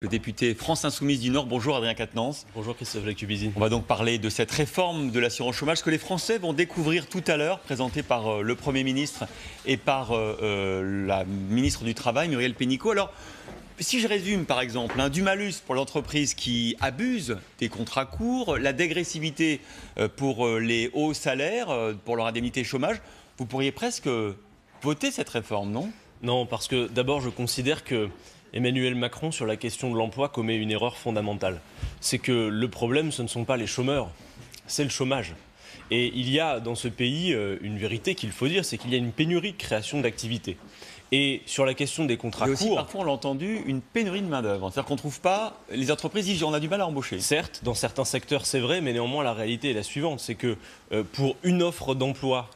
Le député France Insoumise du Nord. Bonjour Adrien Quatennens. Bonjour Christophe Jacubizzi. On va donc parler de cette réforme de l'assurance chômage que les Français vont découvrir tout à l'heure, présentée par le Premier ministre et par la ministre du Travail, Muriel Pénicaud. Alors, si je résume par exemple, du malus pour l'entreprise qui abuse des contrats courts, la dégressivité pour les hauts salaires, pour leur indemnité chômage, vous pourriez presque voter cette réforme, non ? Non, parce que d'abord je considère que Emmanuel Macron, sur la question de l'emploi, commet une erreur fondamentale. C'est que le problème, ce ne sont pas les chômeurs, c'est le chômage. Et il y a dans ce pays une vérité qu'il faut dire, c'est qu'il y a une pénurie de création d'activités. Et sur la question des contrats courts... aussi, parfois, on l'a entendu, une pénurie de main-d'œuvre. C'est-à-dire qu'on ne trouve pas... Les entreprises disent on a du mal à embaucher. Certes, dans certains secteurs, c'est vrai, mais néanmoins, la réalité est la suivante. C'est que pour une offre d'emploi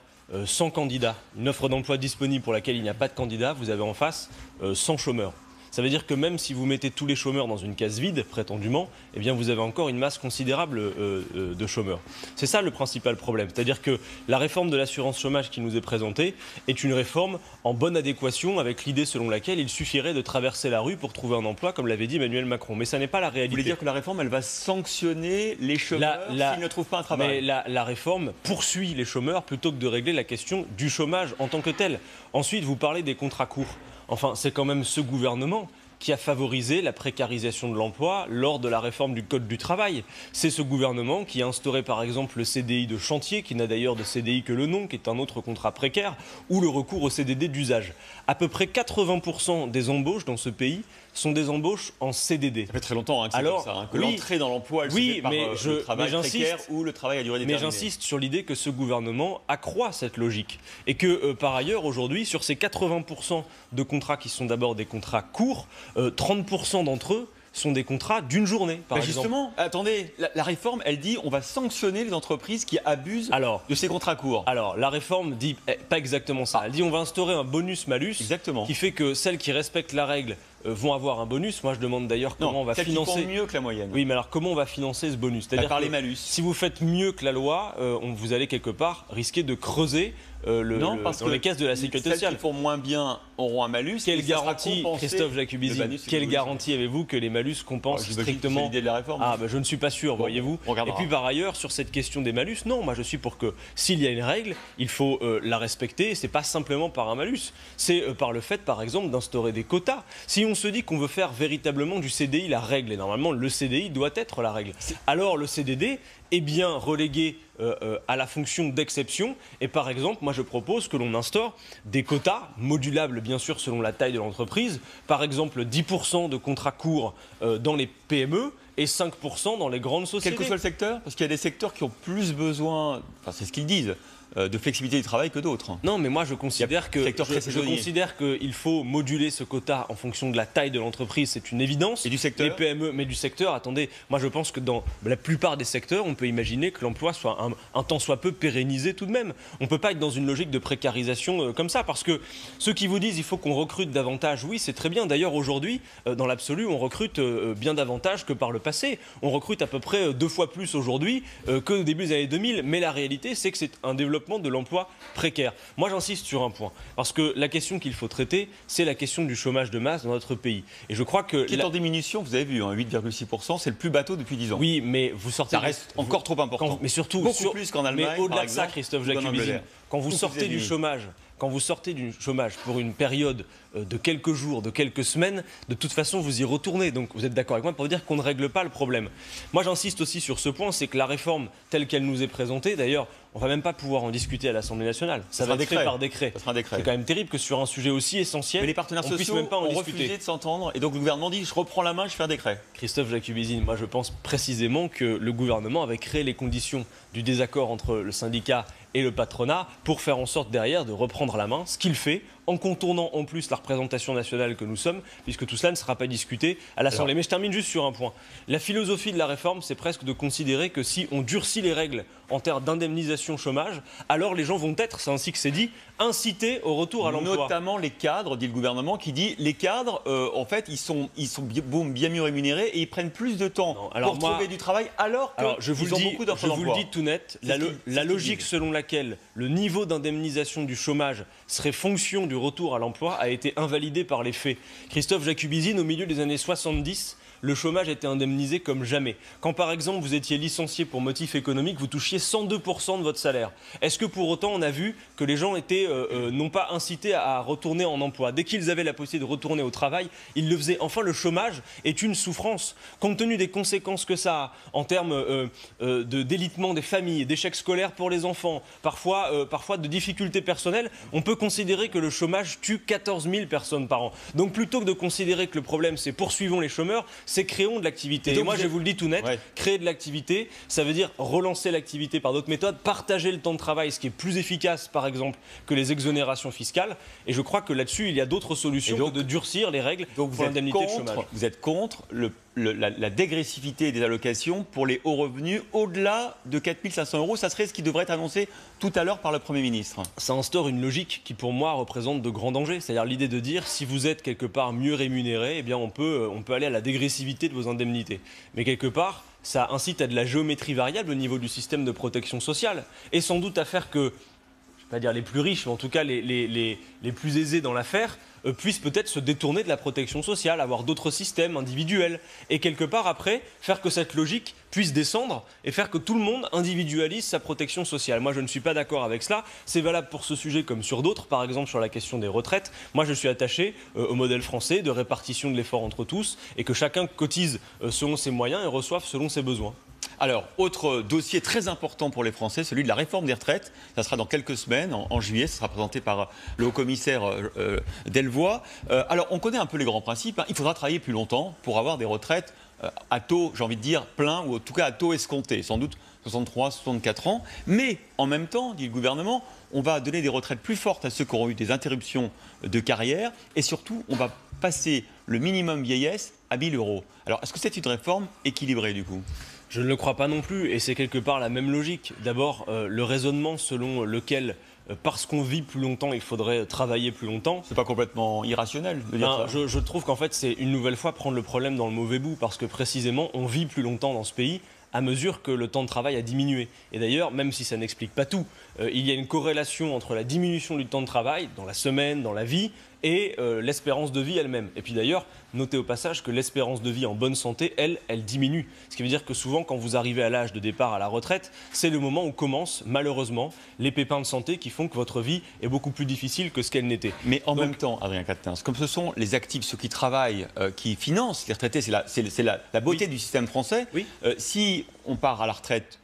sans candidat, une offre d'emploi disponible pour laquelle il n'y a pas de candidat, vous avez en face 100 chômeurs. Ça veut dire que même si vous mettez tous les chômeurs dans une case vide, prétendument, eh bien vous avez encore une masse considérable de chômeurs. C'est ça le principal problème. C'est-à-dire que la réforme de l'assurance chômage qui nous est présentée est une réforme en bonne adéquation avec l'idée selon laquelle il suffirait de traverser la rue pour trouver un emploi, comme l'avait dit Emmanuel Macron. Mais ça n'est pas la réalité. Vous voulez dire que la réforme, elle va sanctionner les chômeurs s'ils ne trouvent pas un travail ? Mais la réforme poursuit les chômeurs plutôt que de régler la question du chômage en tant que tel. Ensuite, vous parlez des contrats courts. Enfin, c'est quand même ce gouvernement qui a favorisé la précarisation de l'emploi lors de la réforme du Code du travail. C'est ce gouvernement qui a instauré par exemple le CDI de chantier, qui n'a d'ailleurs de CDI que le nom, qui est un autre contrat précaire, ou le recours au CDD d'usage. À peu près 80% des embauches dans ce pays sont des embauches en CDD. Ça fait très longtemps que c'est comme ça, que l'entrée dans l'emploi, elle se fait par le travail précaire ou le travail à durée déterminée. Mais j'insiste sur l'idée que ce gouvernement accroît cette logique. Et que par ailleurs, aujourd'hui, sur ces 80% de contrats qui sont d'abord des contrats courts, 30% d'entre eux sont des contrats d'une journée, par exemple. Justement, attendez, la réforme, elle dit on va sanctionner les entreprises qui abusent de ces contrats courts. Alors, la réforme dit pas exactement ça. Elle dit on va instaurer un bonus-malus qui fait que celles qui respectent la règle vont avoir un bonus. Moi, je demande d'ailleurs comment on va financer... Qui font mieux que la moyenne. Oui, mais alors comment on va financer ce bonus? C'est-à-dire par les malus. Si vous faites mieux que la loi, vous allez quelque part risquer de creuser dans les caisses de la sécurité sociale. Celles qui font moins bien auront un malus. Quelle garantie, Christophe Jacubizzi, quelle garantie avez-vous que les malus compensent strictement? C'est l'idée de la réforme. Je ne suis pas sûr, voyez-vous. Et puis par ailleurs, sur cette question des malus, non, moi je suis pour que s'il y a une règle, il faut la respecter. Et c'est pas simplement par un malus, c'est par le fait, par exemple, d'instaurer des quotas. Si on se dit qu'on veut faire véritablement du CDI la règle, et normalement le CDI doit être la règle, alors le CDD est bien relégué à la fonction d'exception. Et par exemple, moi je propose que l'on instaure des quotas modulables bien sûr selon la taille de l'entreprise. Par exemple 10% de contrats courts dans les PME et 5% dans les grandes sociétés. Quel que soit le secteur, parce qu'il y a des secteurs qui ont plus besoin, enfin c'est ce qu'ils disent, de flexibilité du travail que d'autres. Non, mais moi je considère qu'il faut moduler ce quota en fonction de la taille de l'entreprise, c'est une évidence. Et du secteur ? Les PME, mais du secteur, attendez, moi je pense que dans la plupart des secteurs, on peut imaginer que l'emploi soit un tant soit peu pérennisé tout de même. On ne peut pas être dans une logique de précarisation comme ça, parce que ceux qui vous disent il faut qu'on recrute davantage, oui c'est très bien. D'ailleurs aujourd'hui, dans l'absolu, on recrute bien davantage que par le passé. On recrute à peu près 2 fois plus aujourd'hui qu'au début des années 2000, mais la réalité c'est que c'est un développement de l'emploi précaire. Moi j'insiste sur un point, parce que la question qu'il faut traiter, c'est la question du chômage de masse dans notre pays. Et je crois que... Qui est en diminution, vous avez vu, 8,6%, c'est le plus bateau depuis 10 ans. Oui, mais vous sortez... Ça reste encore trop important. Mais surtout... Beaucoup plus qu'en Allemagne, mais au-delà de ça, Christophe Jacubizzi, quand vous sortez du chômage pour une période de quelques jours, de quelques semaines, de toute façon vous y retournez. Donc vous êtes d'accord avec moi pour dire qu'on ne règle pas le problème. Moi j'insiste aussi sur ce point, c'est que la réforme telle qu'elle nous est présentée, d'ailleurs on ne va même pas pouvoir en discuter à l'Assemblée nationale. Ça va être fait par décret. Ça sera un décret. C'est quand même terrible que sur un sujet aussi essentiel, mais les partenaires sociaux même pas en ont discuter. refusé de s'entendre et donc le gouvernement dit je reprends la main, je fais un décret. Christophe Jacubizzi, moi je pense précisément que le gouvernement avait créé les conditions du désaccord entre le syndicat et le patronat pour faire en sorte derrière de reprendre la main, ce qu'il fait en contournant en plus la représentation nationale que nous sommes, puisque tout cela ne sera pas discuté à l'Assemblée. Mais je termine juste sur un point. La philosophie de la réforme, c'est presque de considérer que si on durcit les règles en termes d'indemnisation chômage, alors les gens vont être, c'est ainsi que c'est dit, incités au retour à l'emploi. Notamment les cadres, dit le gouvernement, qui dit les cadres, en fait, ils sont bien mieux rémunérés et ils prennent plus de temps pour trouver du travail, alors qu'ils ont beaucoup d'offres d'emploi. Je vous le dis tout net, la logique selon laquelle le niveau d'indemnisation du chômage serait fonction du retour à l'emploi a été invalidée par les faits. Christophe Jacubizzi, au milieu des années 70, le chômage était indemnisé comme jamais. Quand par exemple vous étiez licencié pour motif économique, vous touchiez 102% de votre salaire. Est-ce que pour autant on a vu que les gens étaient non pas incités à retourner en emploi? Dès qu'ils avaient la possibilité de retourner au travail, ils le faisaient. Enfin, le chômage est une souffrance. Compte tenu des conséquences que ça a en termes de délitement des familles, d'échecs scolaires pour les enfants, parfois de difficultés personnelles, on peut considérer que le chômage tue 14 000 personnes par an. Donc plutôt que de considérer que le problème c'est poursuivons les chômeurs, c'est créons de l'activité. Et moi je vous le dis tout net, créer de l'activité, ça veut dire relancer l'activité par d'autres méthodes, partager le temps de travail, ce qui est plus efficace par exemple que les exonérations fiscales. Et je crois que là-dessus il y a d'autres solutions que de durcir les règles pour l'indemnité de chômage. Vous êtes contre la dégressivité des allocations pour les hauts revenus au-delà de 4 500 €. Ça serait ce qui devrait être annoncé tout à l'heure par le Premier ministre. Ça instaure une logique qui pour moi représente de grands dangers. C'est-à-dire l'idée de dire si vous êtes quelque part mieux rémunéré, eh bien on peut aller à la dégressivité de vos indemnités. Mais quelque part, ça incite à de la géométrie variable au niveau du système de protection sociale. Et sans doute à faire que, je ne vais pas dire les plus riches, mais en tout cas les plus aisés dans l'affaire, puissent peut-être se détourner de la protection sociale, avoir d'autres systèmes individuels, et quelque part après, faire que cette logique puisse descendre et faire que tout le monde individualise sa protection sociale. Moi, je ne suis pas d'accord avec cela. C'est valable pour ce sujet comme sur d'autres, par exemple sur la question des retraites. Moi, je suis attaché au modèle français de répartition de l'effort entre tous, et que chacun cotise selon ses moyens et reçoive selon ses besoins. Alors, autre dossier très important pour les Français, celui de la réforme des retraites. Ça sera dans quelques semaines, en juillet. Ça sera présenté par le haut-commissaire Delvoye. Alors, on connaît un peu les grands principes. Il faudra travailler plus longtemps pour avoir des retraites à taux, j'ai envie de dire, plein, ou en tout cas à taux escompté. Sans doute 63, 64 ans. Mais en même temps, dit le gouvernement, on va donner des retraites plus fortes à ceux qui auront eu des interruptions de carrière. Et surtout, on va passer le minimum vieillesse à 1 000 €. Alors, est-ce que c'est une réforme équilibrée du coup ? Je ne le crois pas non plus, et c'est quelque part la même logique. D'abord, le raisonnement selon lequel, parce qu'on vit plus longtemps, il faudrait travailler plus longtemps. C'est pas complètement irrationnel de dire ça. Je trouve qu'en fait, c'est une nouvelle fois prendre le problème dans le mauvais bout, parce que précisément, on vit plus longtemps dans ce pays à mesure que le temps de travail a diminué. Et d'ailleurs, même si ça n'explique pas tout, il y a une corrélation entre la diminution du temps de travail, dans la semaine, dans la vie, et l'espérance de vie elle-même. Et puis d'ailleurs, notez au passage que l'espérance de vie en bonne santé, elle diminue. Ce qui veut dire que souvent, quand vous arrivez à l'âge de départ à la retraite, c'est le moment où commencent, malheureusement, les pépins de santé qui font que votre vie est beaucoup plus difficile que ce qu'elle n'était. Mais en même temps, Adrien Quatennens, comme ce sont les actifs, ceux qui travaillent, qui financent les retraités, c'est la beauté du système français. Oui. Si on part à la retraite,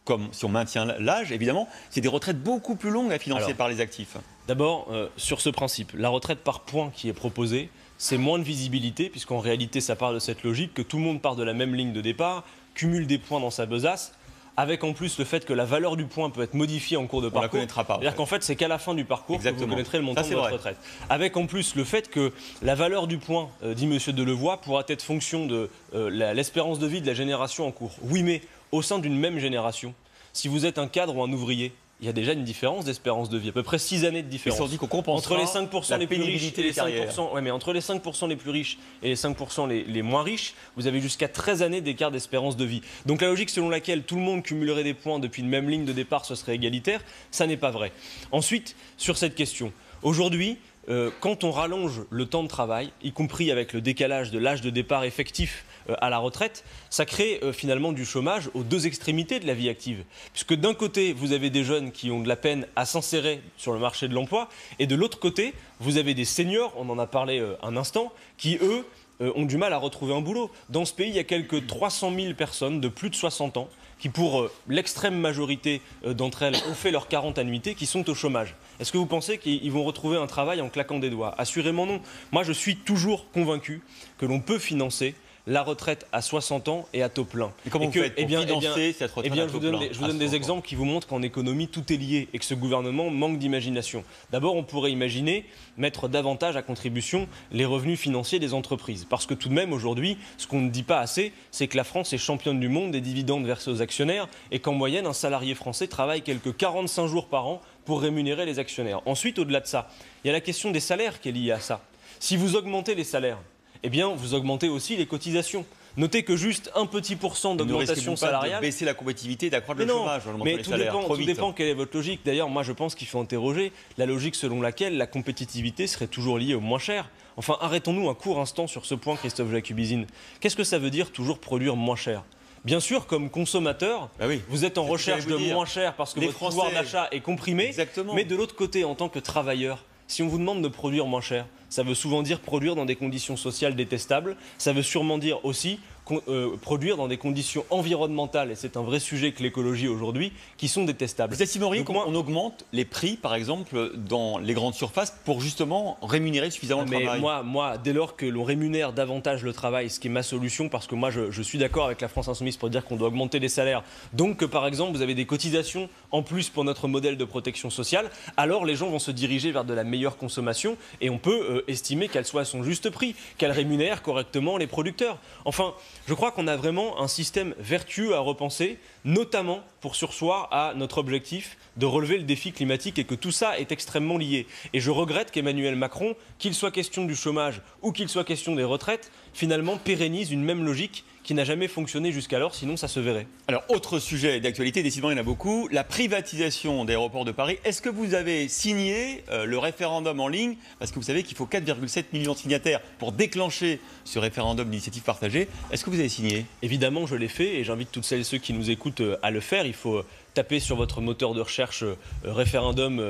comme si on maintient l'âge, évidemment, c'est des retraites beaucoup plus longues à financer par les actifs. D'abord, sur ce principe, la retraite par points qui est proposée, c'est moins de visibilité, puisqu'en réalité, ça part de cette logique que tout le monde part de la même ligne de départ, cumule des points dans sa besace, avec en plus le fait que la valeur du point peut être modifiée en cours de parcours. On ne la connaîtra pas. C'est-à-dire qu'en fait, c'est qu'à la fin du parcours que vous connaîtrez le montant de votre retraite. Avec en plus le fait que la valeur du point, dit M. Delevoye, pourra être fonction de l'espérance de vie de la génération en cours. Oui, mais au sein d'une même génération, si vous êtes un cadre ou un ouvrier, il y a déjà une différence d'espérance de vie, à peu près 6 années de différence. On dit qu'on compensera entre les 5% les plus riches et les 5%, ouais, mais entre les 5% les plus riches et les 5% les moins riches, vous avez jusqu'à 13 années d'écart d'espérance de vie. Donc la logique selon laquelle tout le monde cumulerait des points depuis une même ligne de départ, ce serait égalitaire, ça n'est pas vrai. Ensuite, sur cette question, aujourd'hui, quand on rallonge le temps de travail, y compris avec le décalage de l'âge de départ effectif à la retraite, ça crée finalement du chômage aux deux extrémités de la vie active. Puisque d'un côté, vous avez des jeunes qui ont de la peine à s'insérer sur le marché de l'emploi, et de l'autre côté, vous avez des seniors, on en a parlé un instant, qui eux ont du mal à retrouver un boulot. Dans ce pays, il y a quelques 300 000 personnes de plus de 60 ans qui, pour l'extrême majorité d'entre elles, ont fait leurs 40 annuités, qui sont au chômage. Est-ce que vous pensez qu'ils vont retrouver un travail en claquant des doigts? Assurément non. Moi, je suis toujours convaincu que l'on peut financer la retraite à 60 ans et à taux plein. Et comment vous faites pour financer cette retraite à taux plein? Je vous donne des exemples qui vous montrent qu'en économie, tout est lié et que ce gouvernement manque d'imagination. D'abord, on pourrait imaginer mettre davantage à contribution les revenus financiers des entreprises. Parce que tout de même, aujourd'hui, ce qu'on ne dit pas assez, c'est que la France est championne du monde des dividendes versés aux actionnaires et qu'en moyenne, un salarié français travaille quelques 45 jours par an pour rémunérer les actionnaires. Ensuite, au-delà de ça, il y a la question des salaires qui est liée à ça. Si vous augmentez les salaires, eh bien, vous augmentez aussi les cotisations. Notez que juste un petit % d'augmentation salariale. De baisser la compétitivité et d'accroître le chômage. Mais tout dépend quelle est votre logique. D'ailleurs, moi, je pense qu'il faut interroger la logique selon laquelle la compétitivité serait toujours liée au moins cher. Enfin, arrêtons-nous un court instant sur ce point, Christophe Jacubizine. Qu'est-ce que ça veut dire toujours produire moins cher ? Bien sûr, comme consommateur, vous êtes en recherche de moins cher parce que votre pouvoir d'achat est comprimé. Exactement. Mais de l'autre côté, en tant que travailleur, si on vous demande de produire moins cher, ça veut souvent dire produire dans des conditions sociales détestables. Ça veut sûrement dire aussi produire dans des conditions environnementales, et c'est un vrai sujet que l'écologie aujourd'hui, qui sont détestables. Vous estimeriez qu'on augmente les prix, par exemple, dans les grandes surfaces pour justement rémunérer suffisamment le travail ? Moi, dès lors que l'on rémunère davantage le travail, ce qui est ma solution, parce que moi je suis d'accord avec la France Insoumise pour dire qu'on doit augmenter les salaires, donc que par exemple vous avez des cotisations en plus pour notre modèle de protection sociale, alors les gens vont se diriger vers de la meilleure consommation et on peut estimer qu'elle soit à son juste prix, qu'elle rémunère correctement les producteurs. Enfin, je crois qu'on a vraiment un système vertueux à repenser, notamment pour surseoir à notre objectif de relever le défi climatique et que tout ça est extrêmement lié. Et je regrette qu'Emmanuel Macron, qu'il soit question du chômage ou qu'il soit question des retraites, finalement pérennise une même logique qui n'a jamais fonctionné jusqu'alors, sinon ça se verrait. Alors, autre sujet d'actualité, décidément il y en a beaucoup, la privatisation d'Aéroports de Paris. Est-ce que vous avez signé le référendum en ligne ? Parce que vous savez qu'il faut 4,7 millions de signataires pour déclencher ce référendum d'initiative partagée. Est-ce que vous avez signé ? Évidemment, je l'ai fait et j'invite toutes celles et ceux qui nous écoutent à le faire. Il faut taper sur votre moteur de recherche référendum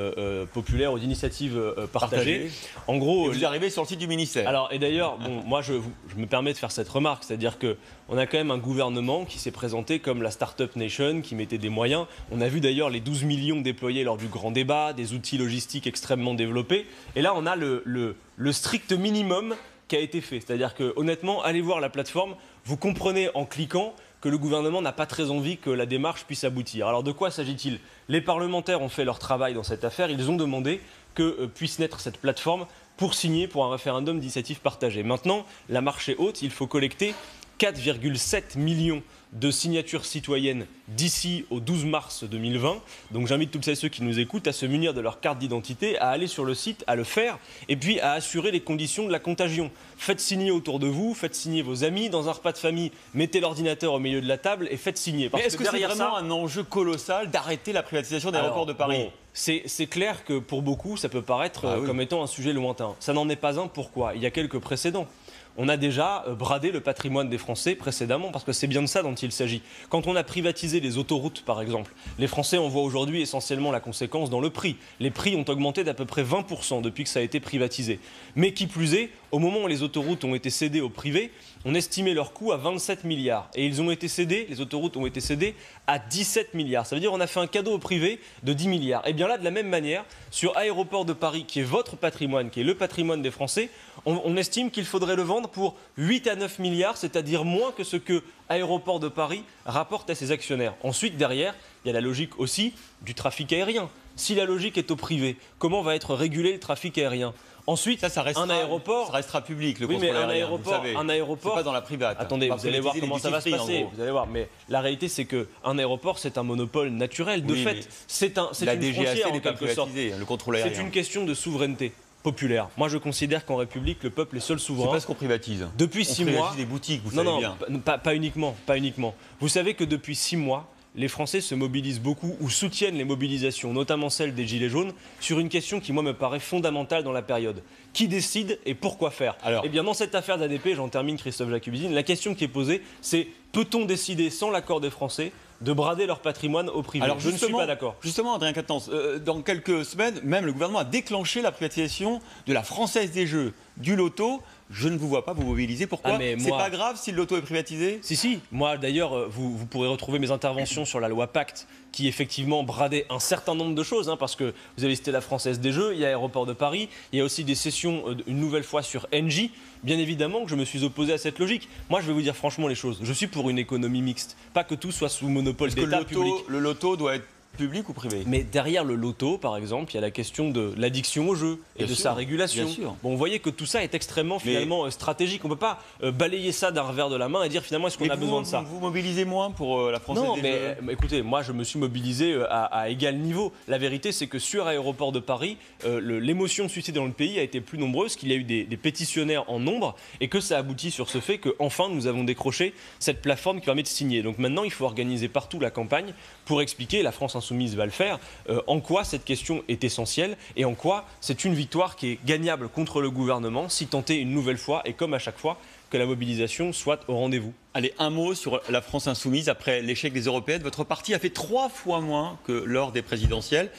populaire ou d'initiative partagée. En gros, et vous arrivez sur le site du ministère. Alors, et d'ailleurs, moi je me permets de faire cette remarque, c'est-à-dire qu'on a quand même un gouvernement qui s'est présenté comme la Startup Nation, qui mettait des moyens. On a vu d'ailleurs les 12 millions déployés lors du grand débat, des outils logistiques extrêmement développés. Et là, on a le strict minimum qui a été fait. C'est-à-dire que, honnêtement, allez voir la plateforme, vous comprenez en cliquant que le gouvernement n'a pas très envie que la démarche puisse aboutir. Alors de quoi s'agit-il ? Les parlementaires ont fait leur travail dans cette affaire, ils ont demandé que puisse naître cette plateforme pour signer pour un référendum d'initiative partagée. Maintenant, la marche est haute, il faut collecter 4,7 millions de signatures citoyennes d'ici au 12 mars 2020. Donc j'invite toutes celles et ceux qui nous écoutent à se munir de leur carte d'identité, à aller sur le site, à le faire, et puis à assurer les conditions de la contagion. Faites signer autour de vous, faites signer vos amis, dans un repas de famille, mettez l'ordinateur au milieu de la table et faites signer. Mais est-ce que c'est vraiment un enjeu colossal d'arrêter la privatisation d'Aéroports de Paris ? Bon, c'est clair que pour beaucoup, ça peut paraître comme étant un sujet lointain. Ça n'en est pas un, pourquoi ? Il y a quelques précédents. On a déjà bradé le patrimoine des Français précédemment, parce que c'est bien de ça dont il s'agit. Quand on a privatisé les autoroutes, par exemple, les Français en voient aujourd'hui essentiellement la conséquence dans le prix. Les prix ont augmenté d'à peu près 20% depuis que ça a été privatisé. Mais qui plus est, au moment où les autoroutes ont été cédées au privé, on estimait leur coût à 27 milliards. Et les autoroutes ont été cédées à 17 milliards. Ça veut dire qu'on a fait un cadeau au privé de 10 milliards. Et bien là, de la même manière, sur Aéroports de Paris, qui est votre patrimoine, qui est le patrimoine des Français, on estime qu'il faudrait le vendre pour 8 à 9 milliards, c'est-à-dire moins que ce que Aéroports de Paris rapporte à ses actionnaires. Ensuite, derrière, il y a la logique aussi du trafic aérien. Si la logique est au privé, comment va être régulé le trafic aérien ? Ensuite, ça restera, un aérroport, ça restera public, le contrôle aérien, un aéroport, c'est pas dans la private. Attendez, vous allez voir comment ça va se passer. Vous allez voir, mais la réalité, c'est qu'un aéroport, c'est un monopole naturel. De fait, c'est une frontière en quelque sorte. Le contrôle aérien. C'est une question de souveraineté populaire. Moi, je considère qu'en République, le peuple est seul souverain. C'est pas ce qu'on privatise. Depuis 6 mois. On privatise des boutiques, vous savez bien. Non, pas uniquement. Vous savez que depuis 6 mois, les Français se mobilisent beaucoup ou soutiennent les mobilisations, notamment celles des Gilets jaunes, sur une question qui, moi, me paraît fondamentale dans la période. Qui décide et pourquoi faire ? Eh bien, dans cette affaire d'ADP, j'en termine, Christophe Jacubizine, la question qui est posée, c'est peut-on décider, sans l'accord des Français, de brader leur patrimoine au privé ? Alors je ne suis pas d'accord. Justement, Adrien Quatennens, dans quelques semaines, même le gouvernement a déclenché la privatisation de la Française des Jeux, du loto. Je ne vous vois pas vous mobiliser. Pourquoi ? C'est pas grave si le loto est privatisé ? Si. Moi, d'ailleurs, vous pourrez retrouver mes interventions sur la loi Pacte, qui effectivement bradait un certain nombre de choses, parce que vous avez cité la Française des Jeux, il y a Aéroports de Paris, il y a aussi des sessions, une nouvelle fois, sur Engie. Bien évidemment que je me suis opposé à cette logique. Moi, je vais vous dire franchement les choses. Je suis pour une économie mixte, pas que tout soit sous monopole d'État public. Le loto doit être public ou privé ? Mais derrière le loto, par exemple, il y a la question de l'addiction au jeu et sa régulation. Bon, vous voyez que tout ça est extrêmement finalement stratégique. On ne peut pas balayer ça d'un revers de la main et dire finalement est-ce qu'on a besoin de ça ? Vous mobilisez moins pour la Française des Jeux ? Non, mais écoutez, moi je me suis mobilisé à égal niveau. La vérité, c'est que sur Aéroports de Paris, l'émotion suscitée dans le pays a été plus nombreuse, qu'il y a eu des pétitionnaires en nombre et que ça aboutit sur ce fait qu'enfin nous avons décroché cette plateforme qui permet de signer. Donc maintenant, il faut organiser partout la campagne pour expliquer, la France Insoumise va le faire, en quoi cette question est essentielle et en quoi c'est une victoire qui est gagnable contre le gouvernement si tant est une nouvelle fois et comme à chaque fois que la mobilisation soit au rendez-vous. Allez, un mot sur la France Insoumise. Après l'échec des européennes, votre parti a fait 3 fois moins que lors des présidentielles.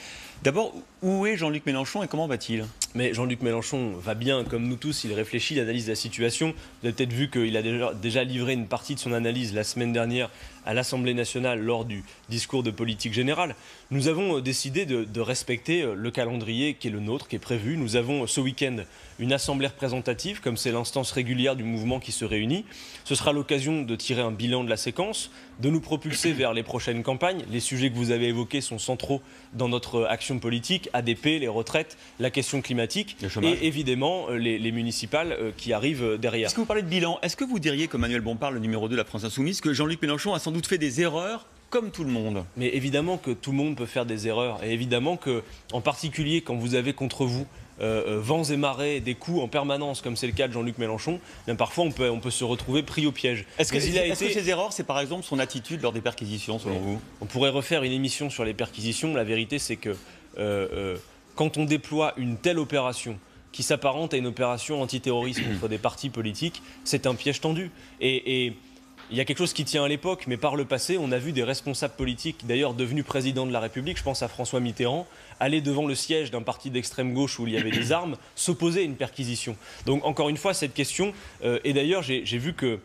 D'abord, où est Jean-Luc Mélenchon et comment va-t-il ? Mais Jean-Luc Mélenchon va bien, comme nous tous, il réfléchit, il analyse la situation. Vous avez peut-être vu qu'il a déjà livré une partie de son analyse la semaine dernière à l'Assemblée nationale lors du discours de politique générale. Nous avons décidé de respecter le calendrier qui est le nôtre, qui est prévu. Nous avons ce week-end une assemblée représentative, comme c'est l'instance régulière du mouvement qui se réunit. Ce sera l'occasion de tirer un bilan de la séquence, de nous propulser vers les prochaines campagnes. Les sujets que vous avez évoqués sont centraux dans notre action politique, ADP, les retraites, la question climatique et évidemment les municipales qui arrivent derrière. Est-ce que vous parlez de bilan? Est-ce que vous diriez, comme Manuel Bompard, le numéro 2 de la France Insoumise, que Jean-Luc Mélenchon a sans doute fait des erreurs comme tout le monde? Mais évidemment que tout le monde peut faire des erreurs et évidemment que, en particulier quand vous avez contre vous vents et marées, des coups en permanence, comme c'est le cas de Jean-Luc Mélenchon, bien parfois on peut se retrouver pris au piège. Est-ce que ces erreurs, c'est par exemple son attitude lors des perquisitions, selon vous? On pourrait refaire une émission sur les perquisitions. La vérité, c'est que quand on déploie une telle opération qui s'apparente à une opération antiterroriste contre des partis politiques, c'est un piège tendu. Et il y a quelque chose qui tient à l'époque, mais par le passé, on a vu des responsables politiques, d'ailleurs devenus président de la République, je pense à François Mitterrand, aller devant le siège d'un parti d'extrême gauche où il y avait des armes, s'opposer à une perquisition. Donc encore une fois, cette question, et d'ailleurs j'ai vu que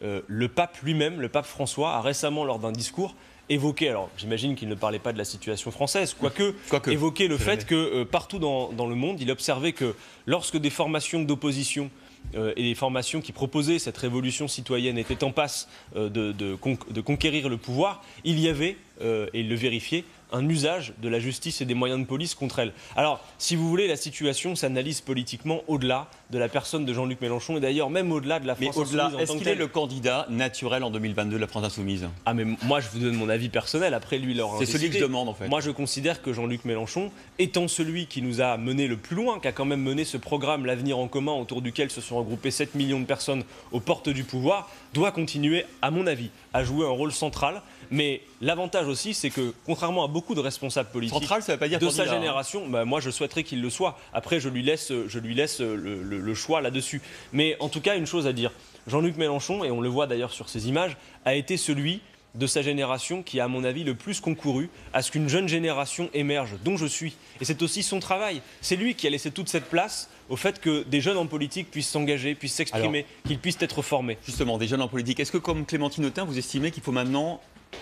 le pape lui-même, le pape François, a récemment, lors d'un discours, évoqué, alors j'imagine qu'il ne parlait pas de la situation française, quoique évoqué le fait que partout dans le monde, il observait que lorsque des formations d'opposition et les formations qui proposaient cette révolution citoyenne étaient en passe de conquérir le pouvoir, il y avait, et il le vérifiait, un usage de la justice et des moyens de police contre elle. Alors, si vous voulez, la situation s'analyse politiquement au-delà de la personne de Jean-Luc Mélenchon et d'ailleurs même au-delà de la France Insoumise. Mais au-delà, est-ce qu'il est le candidat naturel en 2022 de la France Insoumise? Ah mais moi je vous donne mon avis personnel, après lui il aura décidé. C'est celui que je demande en fait. Moi je considère que Jean-Luc Mélenchon, étant celui qui nous a mené le plus loin, qui a quand même mené ce programme L'Avenir en commun autour duquel se sont regroupées 7 millions de personnes aux portes du pouvoir, doit continuer, à mon avis, à jouer un rôle central. Mais l'avantage aussi, c'est que, contrairement à beaucoup de responsables politiques central, ça veut pas dire de sa génération, moi je souhaiterais qu'il le soit. Après, je lui laisse le choix là-dessus. Mais en tout cas, une chose à dire, Jean-Luc Mélenchon, et on le voit d'ailleurs sur ces images, a été celui de sa génération qui a, à mon avis, le plus concouru à ce qu'une jeune génération émerge, dont je suis. Et c'est aussi son travail. C'est lui qui a laissé toute cette place au fait que des jeunes en politique puissent s'engager, puissent s'exprimer, qu'ils puissent être formés. Justement, des jeunes en politique. Est-ce que, comme Clémentine Autain, vous estimez qu'il faut maintenant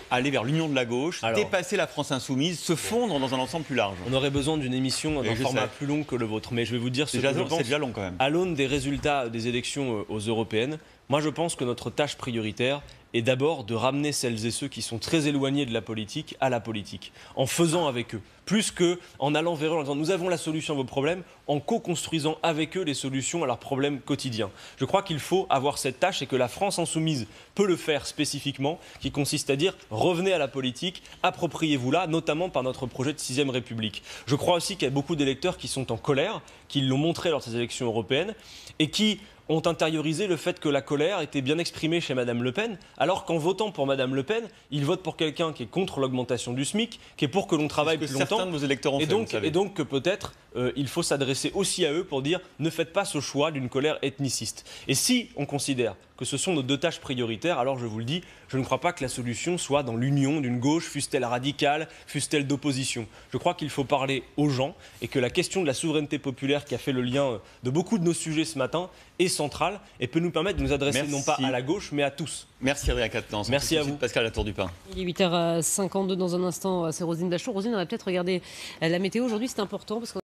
aller vers l'union de la gauche, dépasser la France Insoumise, se fondre dans un ensemble plus large? On aurait besoin d'une émission d'un format plus long que le vôtre, mais je vais vous dire ce que je pense. C'est déjà long quand même. À l'aune des résultats des élections aux européennes, moi je pense que notre tâche prioritaire est d'abord de ramener celles et ceux qui sont très éloignés de la politique à la politique, en faisant avec eux, plus qu'en allant vers eux en disant nous avons la solution à vos problèmes, en co-construisant avec eux les solutions à leurs problèmes quotidiens. Je crois qu'il faut avoir cette tâche et que la France Insoumise peut le faire spécifiquement, qui consiste à dire revenez à la politique, appropriez-vous-la, notamment par notre projet de 6ème République. Je crois aussi qu'il y a beaucoup d'électeurs qui sont en colère, qui l'ont montré lors de ces élections européennes, et qui ont intériorisé le fait que la colère était bien exprimée chez Madame Le Pen, alors qu'en votant pour Madame Le Pen, ils votent pour quelqu'un qui est contre l'augmentation du SMIC, qui est pour que l'on travaille plus longtemps. Certains de vos électeurs ont fait, et donc que peut-être il faut s'adresser aussi à eux pour dire ne faites pas ce choix d'une colère ethniciste. Et si on considère que ce sont nos deux tâches prioritaires, alors je vous le dis, je ne crois pas que la solution soit dans l'union d'une gauche, fût-elle radicale, fût-elle d'opposition. Je crois qu'il faut parler aux gens et que la question de la souveraineté populaire qui a fait le lien de beaucoup de nos sujets ce matin est centrale et peut nous permettre de nous adresser non pas à la gauche mais à tous. Merci Adrien Quatennens. Merci à vous. Pascal Latour du Pin. Il est 8h52 dans un instant, c'est Roselyne Bachelot. Roselyne, on va peut-être regarder la météo aujourd'hui, c'est important parce que